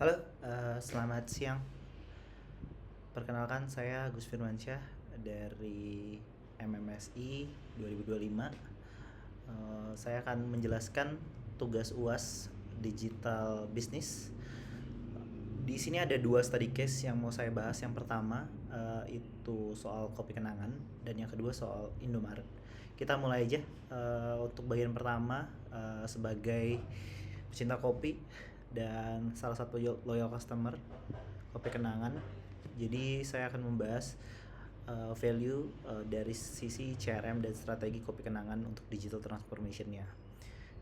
Halo, selamat siang. Perkenalkan saya Gus Firmansyah dari MMSI 2025. Saya akan menjelaskan tugas UAS Digital Business. Di sini ada dua study case yang mau saya bahas. Yang pertama itu soal kopi kenangan dan yang kedua soal Indomaret. Kita mulai aja. Untuk bagian pertama, sebagai pecinta kopi dan salah satu loyal customer kopi kenangan, jadi saya akan membahas value dari sisi CRM dan strategi kopi kenangan untuk digital transformation-nya.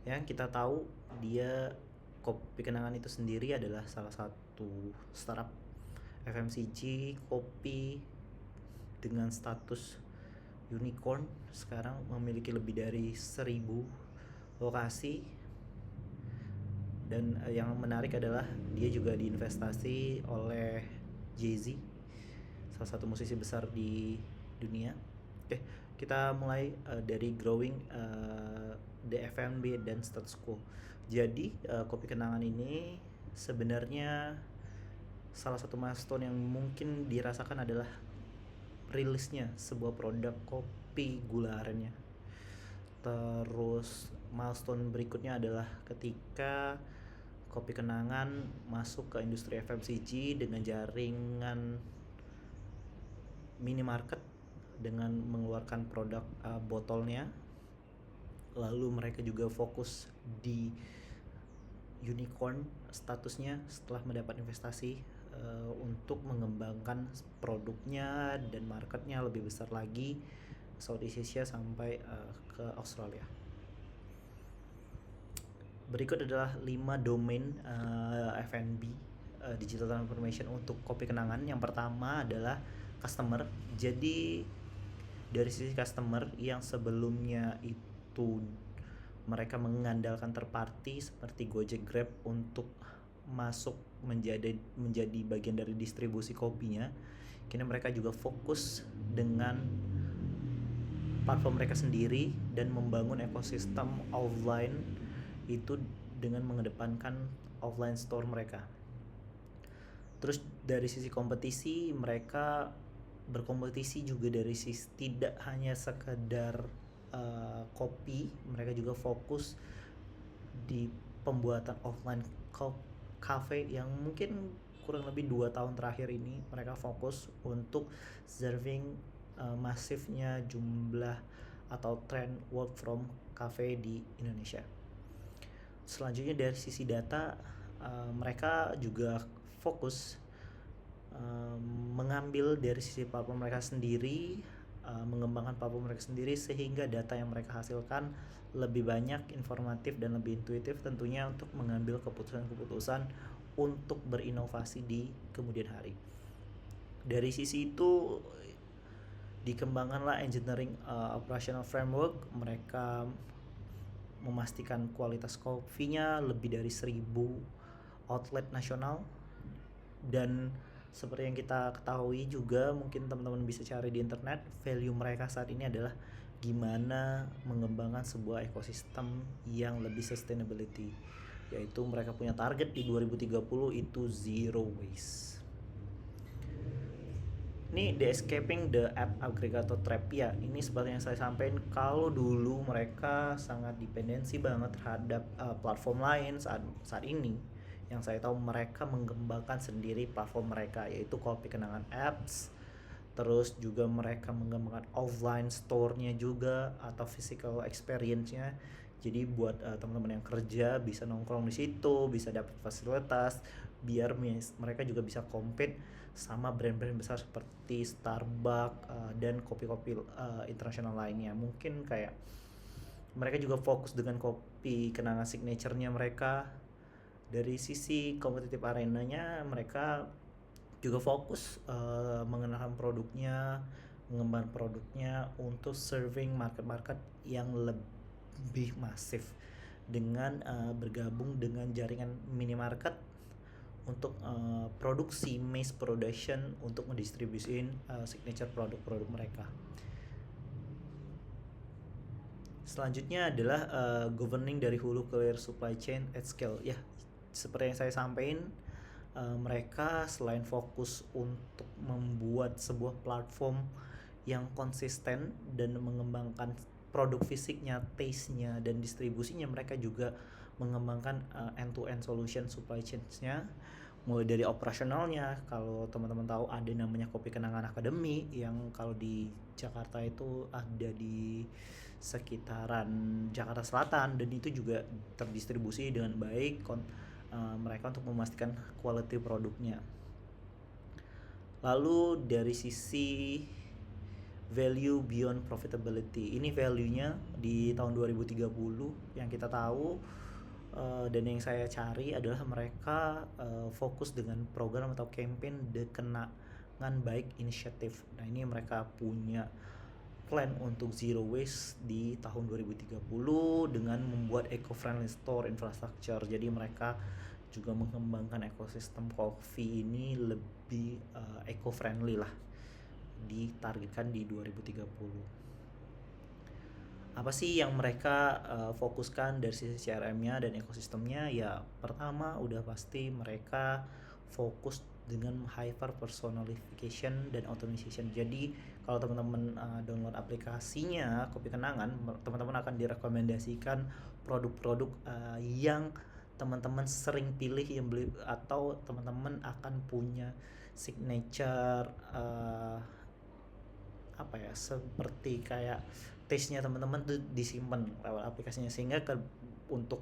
Ya, kita tahu dia kopi kenangan itu sendiri adalah salah satu startup FMCG kopi dengan status unicorn. Sekarang memiliki lebih dari 1.000 lokasi. Dan yang menarik adalah dia juga diinvestasi oleh Jay-Z, salah satu musisi besar di dunia. Oke, kita mulai dari growing the F&B dan status quo. Jadi kopi kenangan ini sebenarnya salah satu milestone yang mungkin dirasakan adalah rilisnya sebuah produk kopi gula arennya. Terus milestone berikutnya adalah ketika kopi kenangan masuk ke industri FMCG dengan jaringan minimarket dengan mengeluarkan produk botolnya. Lalu mereka juga fokus di unicorn statusnya setelah mendapat investasi untuk mengembangkan produknya dan marketnya lebih besar lagi Southeast Asia sampai ke Australia. Berikut adalah 5 domain F&B digital transformation untuk kopi kenangan. Yang pertama adalah customer. Jadi dari sisi customer yang sebelumnya itu mereka mengandalkan third party seperti Gojek, Grab untuk masuk menjadi bagian dari distribusi kopinya, kini mereka juga fokus dengan platform mereka sendiri dan membangun ekosistem offline itu dengan mengedepankan offline store mereka. Terus dari sisi kompetisi, mereka berkompetisi juga dari sisi tidak hanya sekedar kopi, mereka juga fokus di pembuatan offline cafe yang mungkin kurang lebih 2 tahun terakhir ini mereka fokus untuk serving masifnya jumlah atau tren work from cafe di Indonesia. Selanjutnya dari sisi data, mereka juga fokus mengambil dari sisi platform mereka sendiri, mengembangkan platform mereka sendiri sehingga data yang mereka hasilkan lebih banyak, informatif dan lebih intuitif tentunya untuk mengambil keputusan-keputusan untuk berinovasi di kemudian hari. Dari sisi itu dikembangkanlah engineering operational framework. Mereka memastikan kualitas kopinya lebih dari 1.000 outlet nasional. Dan seperti yang kita ketahui juga, mungkin teman-teman bisa cari di internet, value mereka saat ini adalah gimana mengembangkan sebuah ekosistem yang lebih sustainability, yaitu mereka punya target di 2030 itu zero waste. Ini The Escaping the App Aggregator Trap ya. Ini seperti yang saya sampaikan, kalau dulu mereka sangat dependensi banget terhadap platform lain, saat ini yang saya tahu mereka mengembangkan sendiri platform mereka, yaitu Kopi Kenangan Apps. Terus juga mereka mengembangkan offline store-nya juga atau physical experience-nya. Jadi buat teman-teman yang kerja bisa nongkrong di situ, bisa dapat fasilitas, biar mereka juga bisa compete sama brand-brand besar seperti Starbucks dan kopi-kopi internasional lainnya. Mungkin kayak mereka juga fokus dengan kopi kenangan signature-nya mereka. Dari sisi competitive arenanya, mereka juga fokus mengenalkan produknya, mengembangkan produknya untuk serving market-market yang lebih masif dengan bergabung dengan jaringan minimarket untuk produksi mass production untuk mendistribusiin signature produk-produk mereka. Selanjutnya adalah governing dari hulu ke hilir supply chain at scale. Ya, seperti yang saya sampaikan, mereka selain fokus untuk membuat sebuah platform yang konsisten dan mengembangkan produk fisiknya, taste-nya, dan distribusinya, mereka juga mengembangkan end-to-end solution supply chains-nya, mulai dari operasionalnya. Kalau teman-teman tahu ada namanya Kopi Kenangan Academy yang kalau di Jakarta itu ada di sekitaran Jakarta Selatan, dan itu juga terdistribusi dengan baik mereka untuk memastikan quality produknya. Lalu dari sisi value beyond profitability, ini value-nya di tahun 2030 yang kita tahu dan yang saya cari adalah mereka fokus dengan program atau campaign The Kenangan Baik Initiative. Nah, ini mereka punya plan untuk zero waste di tahun 2030 dengan membuat eco-friendly store infrastructure. Jadi mereka juga mengembangkan ekosistem kopi ini lebih eco-friendly lah, ditargetkan di 2030. Apa sih yang mereka fokuskan dari sisi CRM-nya dan ekosistemnya? Ya, pertama udah pasti mereka fokus dengan hyper personalization dan automation. Jadi kalau teman-teman download aplikasinya Kopi Kenangan, teman-teman akan direkomendasikan produk-produk yang teman-teman sering pilih yang beli, atau teman-teman akan punya signature apa ya, seperti kayak taste-nya teman-teman tuh disimpan lewat aplikasinya, sehingga untuk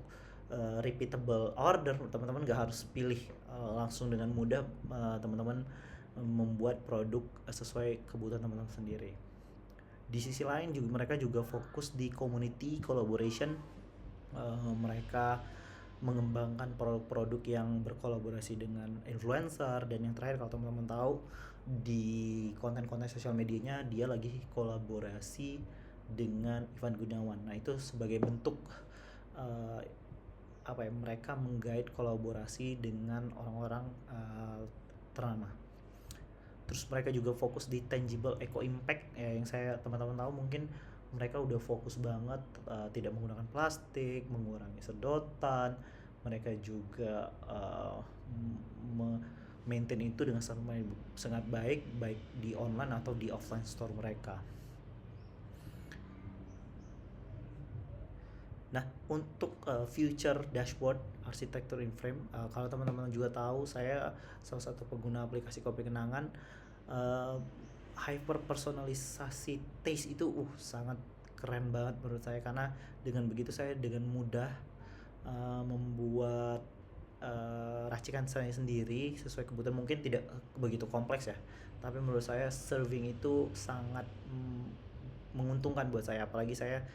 repeatable order teman-teman gak harus pilih, langsung dengan mudah teman-teman membuat produk sesuai kebutuhan teman-teman sendiri. Di sisi lain juga mereka juga fokus di community collaboration. Mereka mengembangkan produk-produk yang berkolaborasi dengan influencer, dan yang terakhir kalau teman-teman tahu di konten-konten sosial medianya dia lagi kolaborasi dengan Ivan Gunawan. Nah, itu sebagai bentuk mereka menggait kolaborasi dengan orang-orang ternama. Terus mereka juga fokus di tangible eco impact ya, yang saya teman-teman tahu mungkin mereka udah fokus banget tidak menggunakan plastik, mengurangi sedotan. Mereka juga maintain itu dengan sangat baik di online atau di offline store mereka. Nah, untuk future dashboard arsitektur in-frame, kalau teman-teman juga tahu, saya salah satu pengguna aplikasi Kopi Kenangan. Hyper personalisasi taste itu sangat keren banget menurut saya, karena dengan begitu saya dengan mudah membuat racikan saya sendiri sesuai kebutuhan. Mungkin tidak begitu kompleks ya, tapi menurut saya serving itu sangat menguntungkan buat saya, apalagi saya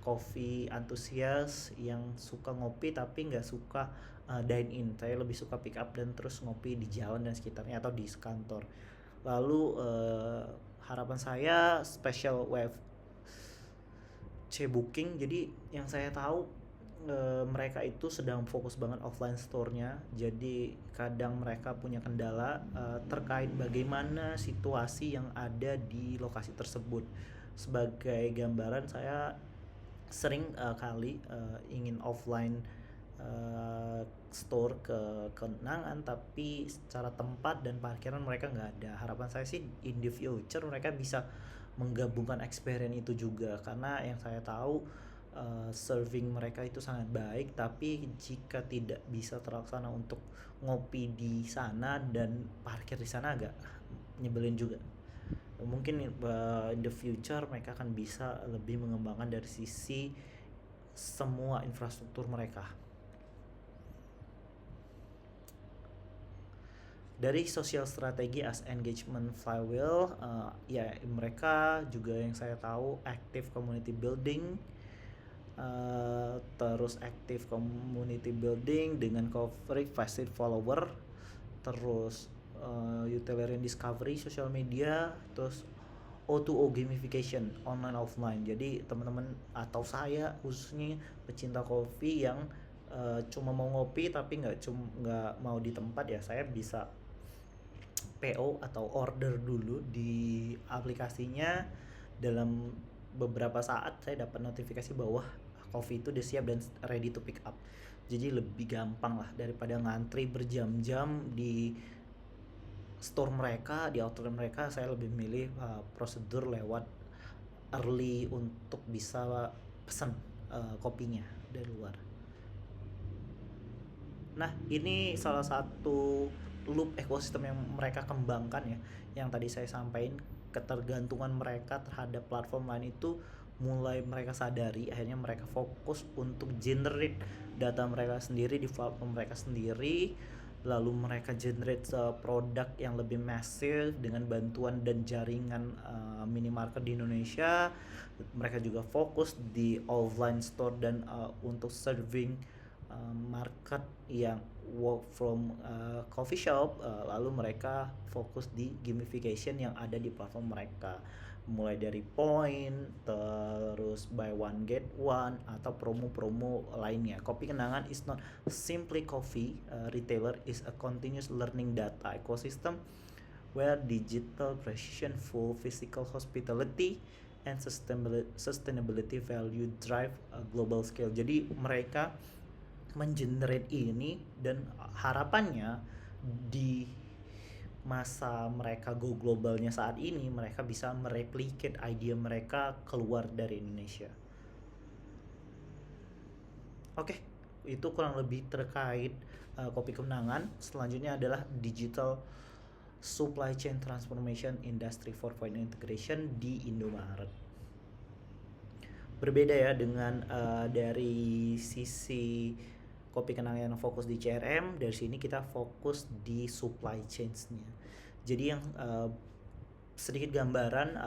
coffee antusias yang suka ngopi tapi nggak suka dine in. Saya lebih suka pick up dan terus ngopi di jalan dan sekitarnya atau di kantor. Lalu harapan saya special web booking. Jadi yang saya tahu mereka itu sedang fokus banget offline store-nya. Jadi kadang mereka punya kendala terkait bagaimana situasi yang ada di lokasi tersebut. Sebagai gambaran, saya sering kali ingin offline store ke Kenangan, tapi secara tempat dan parkiran mereka nggak ada. Harapan saya sih in the future mereka bisa menggabungkan experience itu juga, karena yang saya tahu serving mereka itu sangat baik, tapi jika tidak bisa terlaksana untuk ngopi di sana dan parkir di sana agak nyebelin juga. Mungkin in the future mereka akan bisa lebih mengembangkan dari sisi semua infrastruktur mereka. Dari social strategi as engagement flywheel, ya mereka juga yang saya tahu active community building, terus active community building dengan covering passive follower, terus utilitarian discovery social media, terus O2O gamification online offline. Jadi teman-teman atau saya khususnya pecinta kopi yang cuma mau ngopi tapi nggak mau di tempat, ya saya bisa PO atau order dulu di aplikasinya. Dalam beberapa saat saya dapat notifikasi bahwa kopi itu udah siap dan ready to pick up. Jadi lebih gampang lah daripada ngantri berjam-jam di store mereka, di outlet mereka. Saya lebih milih prosedur lewat early untuk bisa pesan kopinya dari luar. Nah, ini salah satu loop ekosistem yang mereka kembangkan ya. Yang tadi saya sampaikan, ketergantungan mereka terhadap platform lain itu mulai mereka sadari, akhirnya mereka fokus untuk generate data mereka sendiri di platform mereka sendiri, lalu mereka generate produk yang lebih massive dengan bantuan dan jaringan minimarket di Indonesia. Mereka juga fokus di offline store dan untuk serving market yang work from coffee shop, lalu mereka fokus di gamification yang ada di platform mereka, mulai dari point, terus buy one get one, atau promo-promo lainnya. Kopi Kenangan is not simply coffee retailer, is a continuous learning data ecosystem where digital precision, full physical hospitality, and sustainability value drive a global scale. Jadi mereka mengenerate ini, dan harapannya di masa mereka go globalnya saat ini, mereka bisa mereplicate idea mereka keluar dari Indonesia. Oke, itu kurang lebih terkait Kopi Kenangan. Selanjutnya adalah digital supply chain transformation industry 4.0 integration di Indomaret. Berbeda ya dengan dari sisi Kopi Kenangan yang fokus di CRM, dari sini kita fokus di supply chains-nya. Jadi yang sedikit gambaran,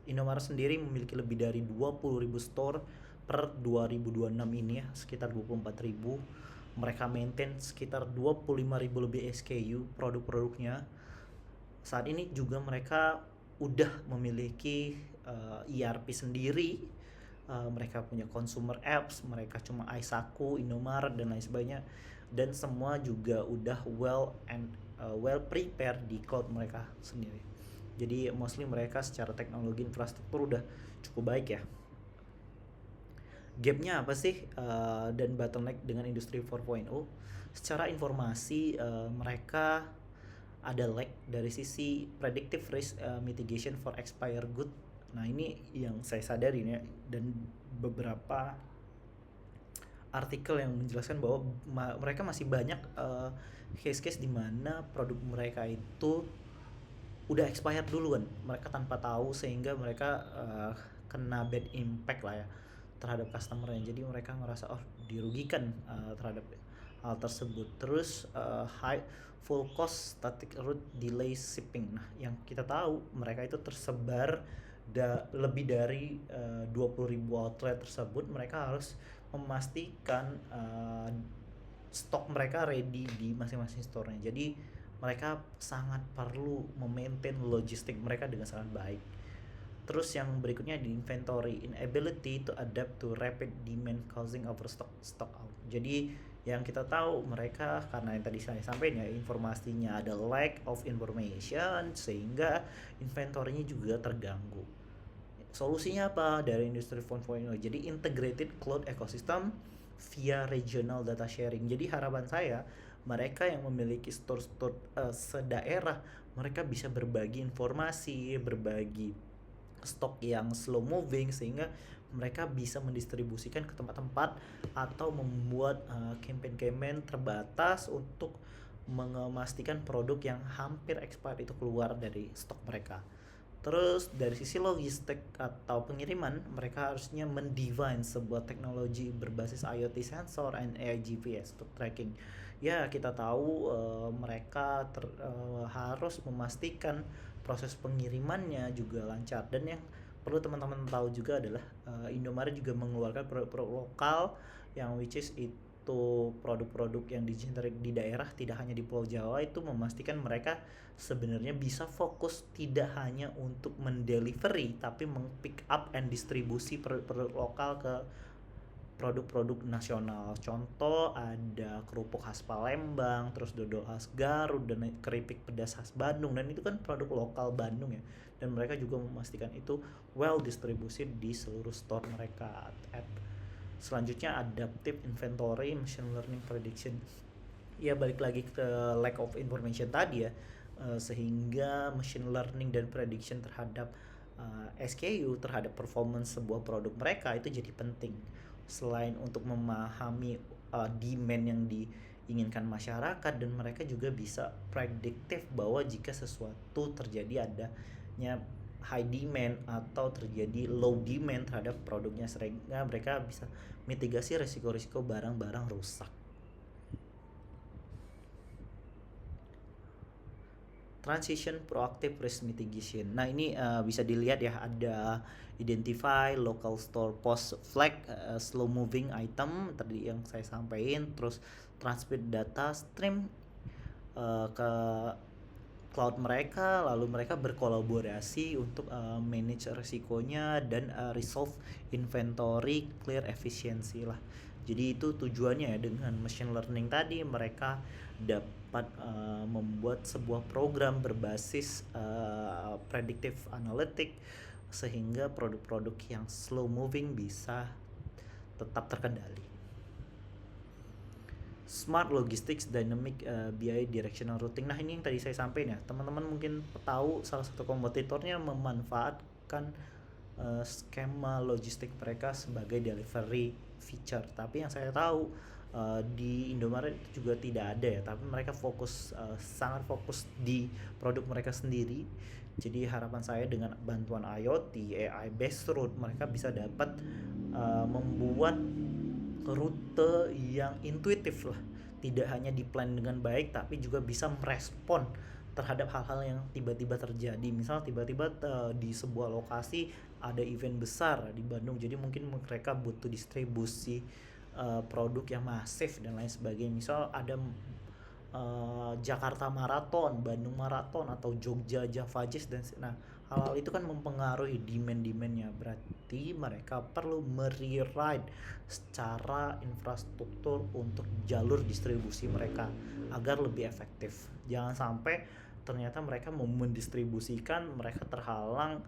Indomaret sendiri memiliki lebih dari 20.000 store per 2026 ini ya, sekitar 24.000. Mereka maintain sekitar 25.000 lebih SKU produk-produknya. Saat ini juga mereka udah memiliki ERP sendiri. Mereka punya consumer apps, mereka cuma Aisaku, Indomaret dan lain sebagainya, dan semua juga udah well prepared di cloud mereka sendiri. Jadi mostly mereka secara teknologi infrastruktur udah cukup baik ya. Gapnya apa sih dan bottleneck dengan industri 4.0? Secara informasi mereka ada lag dari sisi predictive risk mitigation for expired good. Nah ini yang saya sadari ya, dan beberapa artikel yang menjelaskan bahwa mereka masih banyak case-case di mana produk mereka itu udah expired duluan, mereka tanpa tahu, sehingga mereka kena bad impact lah ya terhadap customernya. Jadi mereka ngerasa dirugikan terhadap hal tersebut. Terus high full cost static route delay shipping. Nah yang kita tahu mereka itu tersebar lebih dari 20.000 outlet tersebut. Mereka harus memastikan stok mereka ready di masing-masing store-nya. Jadi mereka sangat perlu memaintain logistik mereka dengan sangat baik. Terus yang berikutnya di inventory, inability to adapt to rapid demand causing overstock out. Jadi yang kita tahu mereka, karena yang tadi saya sampaikan ya, informasinya ada lack of information, sehingga inventory-nya juga terganggu. Solusinya apa dari industri 4.0? Jadi integrated cloud ecosystem via regional data sharing. Jadi harapan saya mereka yang memiliki store-store sedaerah, mereka bisa berbagi informasi, berbagi stok yang slow moving, sehingga mereka bisa mendistribusikan ke tempat-tempat atau membuat campaign-campaign terbatas untuk memastikan produk yang hampir expired itu keluar dari stok mereka. Terus dari sisi logistik atau pengiriman, mereka harusnya mendesign sebuah teknologi berbasis IoT sensor and AI GPS untuk tracking. Ya kita tahu mereka harus memastikan proses pengirimannya juga lancar. Dan yang perlu teman-teman tahu juga adalah Indomaret juga mengeluarkan produk-produk lokal yang which is itu produk-produk yang digenerate di daerah, tidak hanya di Pulau Jawa. Itu memastikan mereka sebenarnya bisa fokus tidak hanya untuk mendelivery, tapi meng-pick up and distribusi produk-produk lokal ke produk-produk nasional. Contoh ada kerupuk khas Palembang, terus dodol khas Garut, dan keripik pedas khas Bandung, dan itu kan produk lokal Bandung ya. Dan mereka juga memastikan itu well distribusi di seluruh store mereka at Selanjutnya adaptive inventory, machine learning prediction. Ya balik lagi ke lack of information tadi ya. Sehingga machine learning dan prediction terhadap SKU, terhadap performance sebuah produk mereka itu jadi penting. Selain untuk memahami demand yang diinginkan masyarakat, dan mereka juga bisa prediktif bahwa jika sesuatu terjadi adanya high demand atau terjadi low demand terhadap produknya, sehingga mereka bisa mitigasi risiko-risiko barang-barang rusak. Transition proactive risk mitigation. Nah ini bisa dilihat ya, ada identify local store post flag slow moving item tadi yang saya sampaikan, terus transmit data stream ke cloud mereka, lalu mereka berkolaborasi untuk manage resikonya dan resolve inventory clear efficiency lah. Jadi itu tujuannya ya, dengan machine learning tadi mereka dapat membuat sebuah program berbasis predictive analytic, sehingga produk-produk yang slow moving bisa tetap terkendali. Smart Logistics Dynamic BI Directional Routing. Nah ini yang tadi saya sampaikan ya, teman-teman mungkin tahu salah satu kompetitornya memanfaatkan skema logistik mereka sebagai delivery feature, tapi yang saya tahu di Indomaret itu juga tidak ada ya, tapi mereka sangat fokus di produk mereka sendiri. Jadi harapan saya dengan bantuan IoT, AI based route, mereka bisa dapat membuat rute yang intuitif lah, tidak hanya diplan dengan baik tapi juga bisa merespon terhadap hal-hal yang tiba-tiba terjadi. Misal tiba-tiba di sebuah lokasi ada event besar di Bandung, jadi mungkin mereka butuh distribusi produk yang masif dan lain sebagainya. Misal ada Jakarta Marathon, Bandung Marathon, atau Jogja Java Jazz, dan nah hal-hal itu kan mempengaruhi demand-demandnya. Berarti mereka perlu merewrite secara infrastruktur untuk jalur distribusi mereka agar lebih efektif. Jangan sampai ternyata mereka mau mendistribusikan, mereka terhalang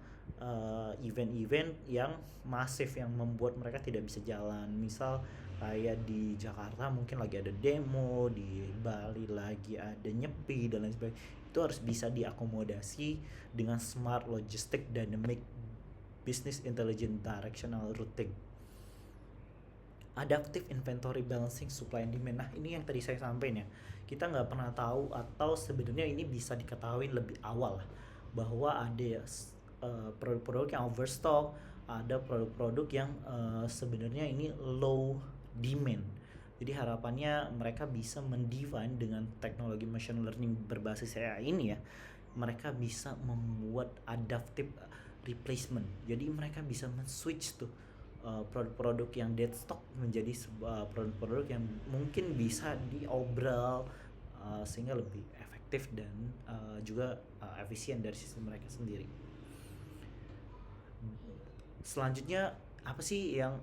event-event yang masif yang membuat mereka tidak bisa jalan. Misal kayak di Jakarta mungkin lagi ada demo, di Bali lagi ada nyepi dan lain sebagainya. Itu harus bisa diakomodasi dengan Smart Logistic Dynamic Business Intelligent Directional Routing. Adaptive Inventory Balancing Supply and Demand. Nah ini yang tadi saya sampaikan ya, kita nggak pernah tahu, atau sebenarnya ini bisa diketahui lebih awal bahwa ada produk-produk yang overstock, ada produk-produk yang sebenarnya ini low demand. Jadi harapannya mereka bisa mendefine dengan teknologi machine learning berbasis AI ini ya, mereka bisa membuat adaptive replacement. Jadi mereka bisa men-switch tuh produk-produk yang dead stock menjadi sebuah produk-produk yang mungkin bisa diobral sehingga lebih efektif dan juga efisien dari sisi mereka sendiri. Selanjutnya apa sih yang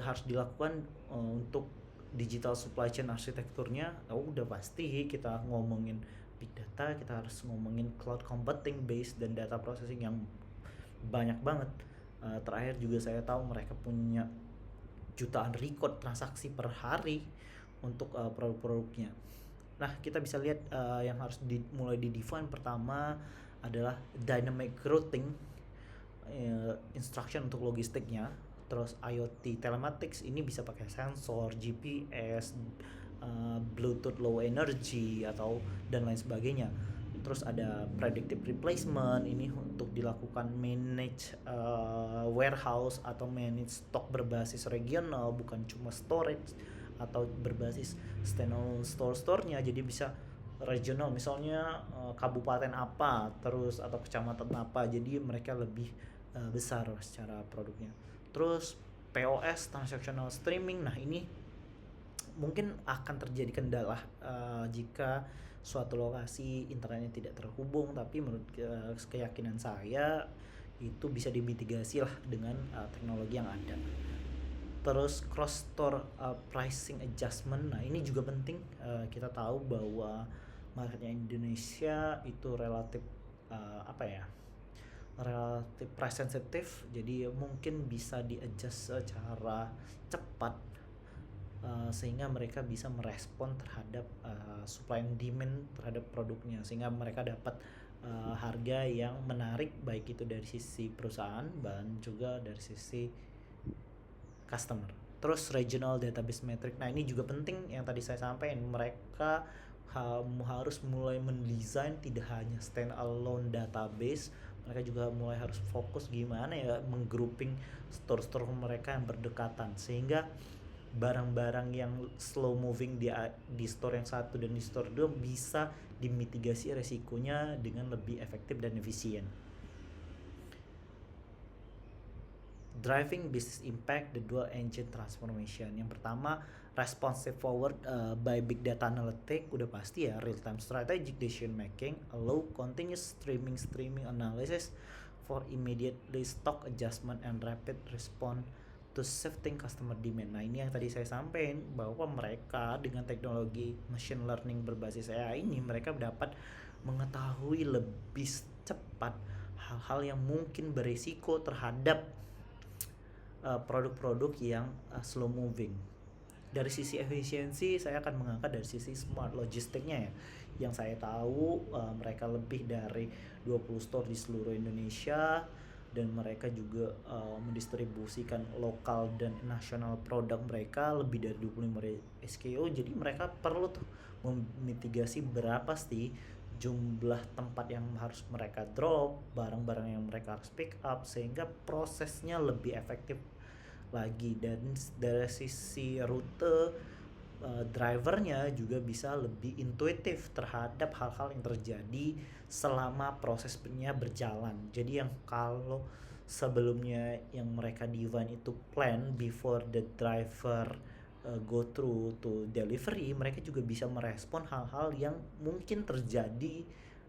harus dilakukan untuk digital supply chain arsitekturnya? Udah pasti kita ngomongin big data, kita harus ngomongin cloud computing based dan data processing yang banyak banget. Terakhir juga saya tahu mereka punya jutaan record transaksi per hari untuk produk-produknya. Nah kita bisa lihat yang harus mulai di-define pertama adalah dynamic routing, instruction untuk logistiknya. Terus IoT telematics, ini bisa pakai sensor, GPS, Bluetooth low energy atau dan lain sebagainya. Terus ada predictive replacement, ini untuk dilakukan manage warehouse atau manage stok berbasis regional, bukan cuma storage atau berbasis standalone store-nya. Jadi bisa regional, misalnya kabupaten apa terus atau kecamatan apa, jadi mereka lebih besar secara produknya. Terus POS, transactional streaming. Nah ini mungkin akan terjadi kendala jika suatu lokasi internetnya tidak terhubung, tapi menurut keyakinan saya itu bisa dimitigasi lah dengan teknologi yang ada. Terus cross store pricing adjustment. Nah ini juga penting. Kita tahu bahwa marketnya Indonesia itu relatif relatif price sensitive, jadi mungkin bisa di adjust secara cepat, sehingga mereka bisa merespon terhadap supply and demand terhadap produknya, sehingga mereka dapat harga yang menarik, baik itu dari sisi perusahaan dan juga dari sisi customer. Terus regional database metric, nah ini juga penting yang tadi saya sampaikan, mereka harus mulai mendesain tidak hanya stand alone database, mereka juga mulai harus fokus gimana ya menggrouping store-store mereka yang berdekatan, sehingga barang-barang yang slow moving di store yang satu dan di store dua bisa dimitigasi resikonya dengan lebih efektif dan efisien. Driving business impact, the dual engine transformation. Yang pertama, responsive forward by big data analytic, udah pasti ya, real time strategic decision making, allow continuous streaming analysis for immediately stock adjustment and rapid response to shifting customer demand. Nah ini yang tadi saya sampaikan, bahwa mereka dengan teknologi machine learning berbasis AI ini, mereka dapat mengetahui lebih cepat hal-hal yang mungkin berisiko terhadap produk-produk yang slow moving. Dari sisi efisiensi, saya akan mengangkat dari sisi smart logistiknya ya. Yang saya tahu mereka lebih dari 20 store di seluruh Indonesia, dan mereka juga mendistribusikan lokal dan nasional produk mereka lebih dari 25 SKU. Jadi mereka perlu tuh memitigasi berapa sih jumlah tempat yang harus mereka drop, barang-barang yang mereka harus pick up, sehingga prosesnya lebih efektif lagi. Dan dari sisi rute, drivernya juga bisa lebih intuitif terhadap hal-hal yang terjadi selama prosesnya berjalan. Jadi yang kalau sebelumnya yang mereka define itu plan before the driver go through to delivery, mereka juga bisa merespon hal-hal yang mungkin terjadi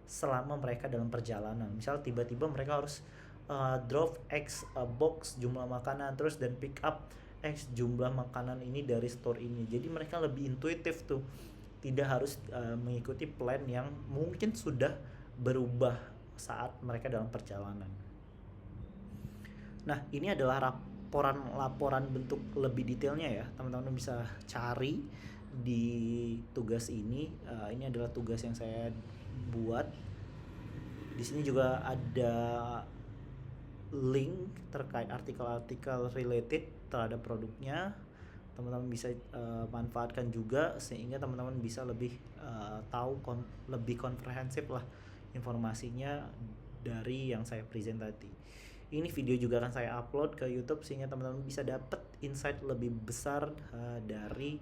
selama mereka dalam perjalanan. Misal tiba-tiba mereka harus drop X box jumlah makanan, terus dan pick up X jumlah makanan ini dari store ini. Jadi mereka lebih intuitif tuh, tidak harus mengikuti plan yang mungkin sudah berubah saat mereka dalam perjalanan. Nah ini adalah laporan bentuk lebih detailnya ya, teman-teman bisa cari di tugas ini. Ini adalah tugas yang saya buat. Di sini juga ada link terkait artikel-artikel related terhadap produknya, teman-teman bisa manfaatkan juga, sehingga teman-teman bisa lebih tahu lebih komprehensif lah informasinya dari yang saya present tadi. Ini video juga akan saya upload ke YouTube, sehingga teman-teman bisa dapat insight lebih besar dari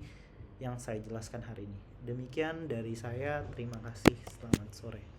yang saya jelaskan hari ini. Demikian dari saya, terima kasih, selamat sore.